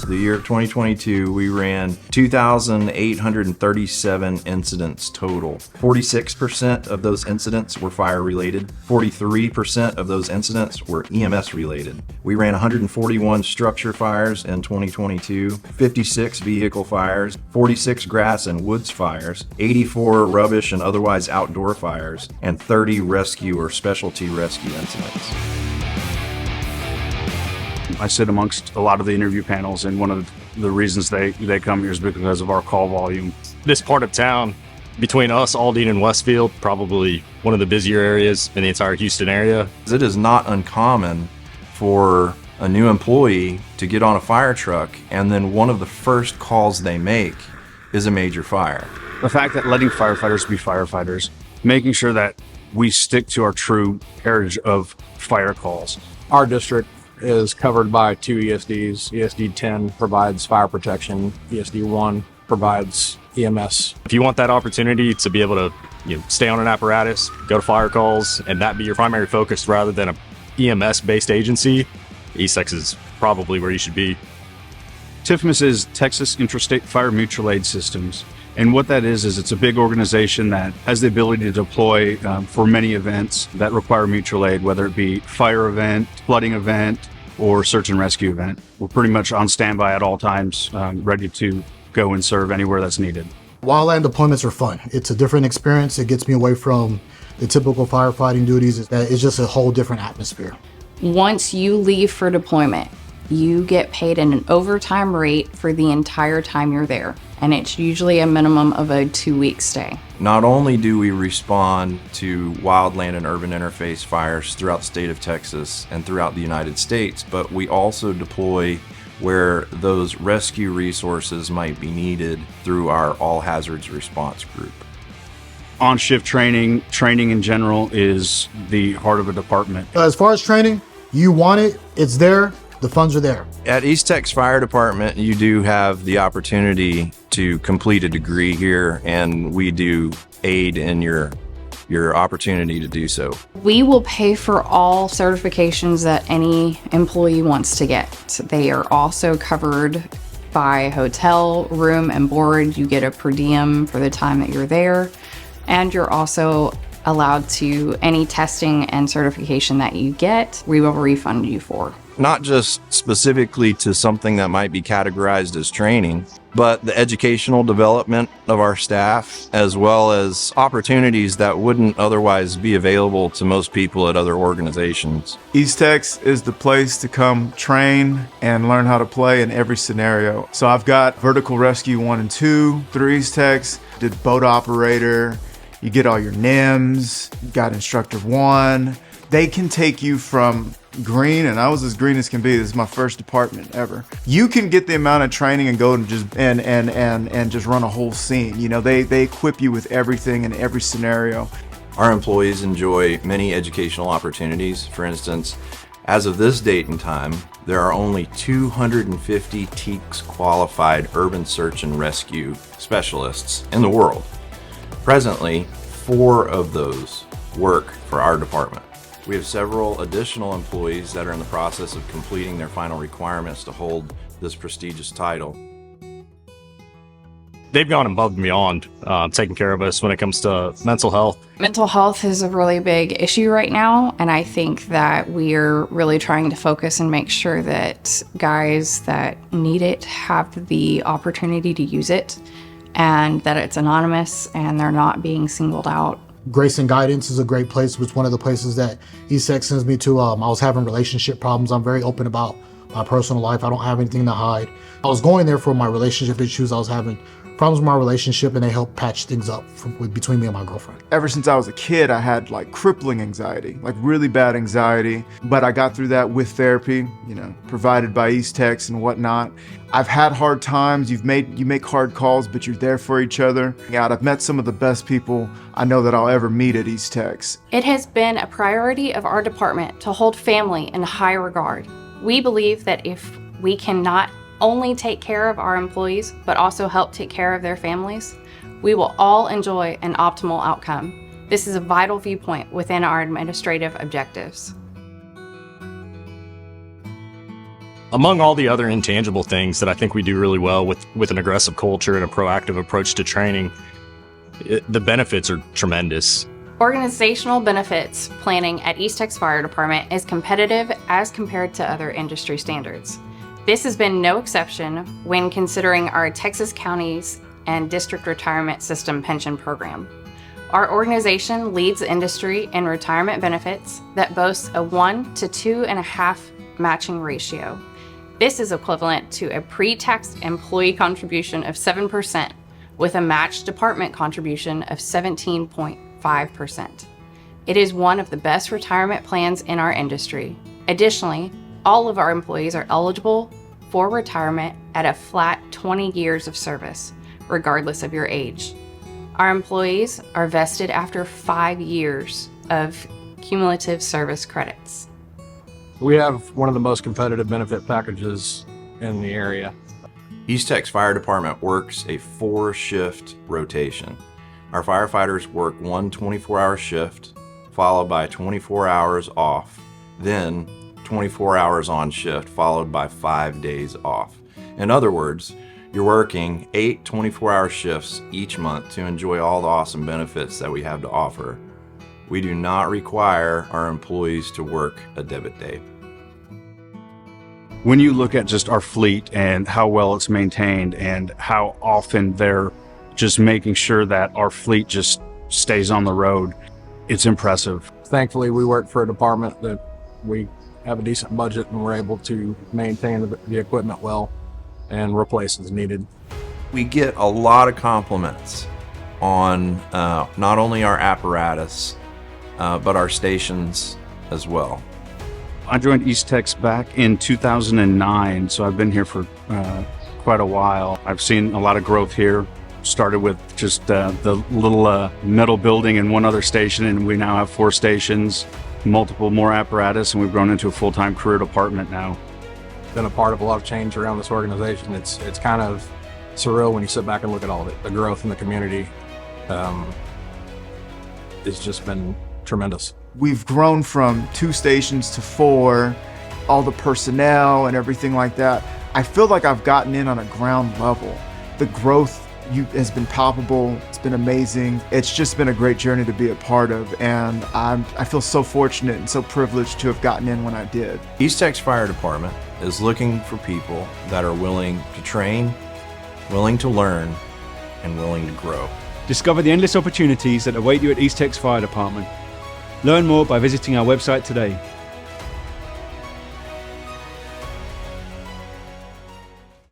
The year of 2022, we ran 2,837 incidents total. 46% of those incidents were fire related. 43% of those incidents were EMS related. We ran 141 structure fires in 2022, 56 vehicle fires, 46 grass and woods fires, 84 rubbish and otherwise outdoor fires, and 30 rescue or specialty rescue incidents. I sit amongst a lot of the interview panels, and one of the reasons they come here is because of our call volume. This part of town, between us, Aldine, and Westfield, probably one of the busier areas in the entire Houston area. It is not uncommon for a new employee to get on a fire truck, and then one of the first calls they make is a major fire. The fact that letting firefighters be firefighters, making sure that we stick to our true heritage of fire calls. Our district is covered by 2 ESDs. ESD 10 provides fire protection. ESD 1 provides EMS. If you want that opportunity to be able to stay on an apparatus, go to fire calls, and that be your primary focus rather than a EMS-based agency, Eastex is probably where you should be. TIFMAS is Texas Intrastate Fire Mutual Aid Systems. And what that is it's a big organization that has the ability to deploy for many events that require mutual aid, whether it be fire event, flooding event, or search and rescue event. We're pretty much on standby at all times, ready to go and serve anywhere that's needed. Wildland deployments are fun. It's a different experience. It gets me away from the typical firefighting duties. It's just a whole different atmosphere. Once you leave for deployment, you get paid an overtime rate for the entire time you're there. And it's usually a minimum of a 2-week stay. Not only do we respond to wildland and urban interface fires throughout the state of Texas and throughout the United States, but we also deploy where those rescue resources might be needed through our all hazards response group. On-shift training in general is the heart of a department. As far as training, you want it, it's there. The funds are there. At Eastex Fire Department, you do have the opportunity to complete a degree here, and we do aid in your opportunity to do so. We will pay for all certifications that any employee wants to get. They are also covered by hotel, room, and board. You get a per diem for the time that you're there, and you're also allowed to any testing and certification that you get, we will refund you for. Not just specifically to something that might be categorized as training, but the educational development of our staff, as well as opportunities that wouldn't otherwise be available to most people at other organizations. Eastex is the place to come train and learn how to play in every scenario. So I've got vertical rescue 1 and 2 through Eastex, did boat operator, you get all your NIMS, got instructor 1. They can take you from green, and I was as green as can be. This is my first department ever. You can get the amount of training and go and just and just run a whole scene. They equip you with everything in every scenario. Our employees enjoy many educational opportunities. For instance, as of this date and time, there are only 250 TEACS qualified urban search and rescue specialists in the world. Presently, 4 of those work for our department. We have several additional employees that are in the process of completing their final requirements to hold this prestigious title. They've gone above and beyond taking care of us when it comes to mental health. Mental health is a really big issue right now, and I think that we're really trying to focus and make sure that guys that need it have the opportunity to use it, and that it's anonymous and they're not being singled out. Grace and Guidance is a great place. It's one of the places that Eastex sends me to. I was having relationship problems. I'm very open about my personal life. I don't have anything to hide. I was going there for my relationship issues. I was having problems with my relationship, and they helped patch things up between me and my girlfriend. Ever since I was a kid, I had crippling anxiety, really bad anxiety, but I got through that with therapy, provided by Eastex and whatnot. I've had hard times. You make hard calls, but you're there for each other. I've met some of the best people I know that I'll ever meet at Eastex. It has been a priority of our department to hold family in high regard. We believe that if we can not only take care of our employees, but also help take care of their families, we will all enjoy an optimal outcome. This is a vital viewpoint within our administrative objectives. Among all the other intangible things that I think we do really well with an aggressive culture and a proactive approach to training, the benefits are tremendous. Organizational benefits planning at Eastex Fire Department is competitive as compared to other industry standards. This has been no exception when considering our Texas counties and district retirement system pension program. Our organization leads the industry in retirement benefits that boasts a 1 to 2.5 matching ratio. This is equivalent to a pre-tax employee contribution of 7% with a matched department contribution of 17.5%. It is one of the best retirement plans in our industry. Additionally, all of our employees are eligible for retirement at a flat 20 years of service, regardless of your age. Our employees are vested after 5 years of cumulative service credits. We have one of the most competitive benefit packages in the area. Eastex Fire Department works a 4-shift rotation. Our firefighters work one 24-hour shift, followed by 24 hours off, then 24 hours on shift, followed by 5 days off. In other words, you're working 8 24-hour shifts each month to enjoy all the awesome benefits that we have to offer. We do not require our employees to work a debit day. When you look at just our fleet and how well it's maintained and how often they're just making sure that our fleet just stays on the road, it's impressive. Thankfully, we work for a department that we have a decent budget and we're able to maintain the equipment well and replace as needed. We get a lot of compliments on not only our apparatus, but our stations as well. I joined Eastex back in 2009, so I've been here for quite a while. I've seen a lot of growth here. Started with just the little metal building and one other station, and we now have 4 stations, multiple more apparatus, and we've grown into a full-time career department now. Been a part of a lot of change around this organization. It's kind of surreal when you sit back and look at all of it. The growth in the community it's just been tremendous. We've grown from 2 stations to 4, all the personnel and everything like that. I feel like I've gotten in on a ground level. The growth has been palpable. It's been amazing. It's just been a great journey to be a part of, and I feel so fortunate and so privileged to have gotten in when I did. Eastex Fire Department is looking for people that are willing to train, willing to learn, and willing to grow. Discover the endless opportunities that await you at Eastex Fire Department. Learn more by visiting our website today.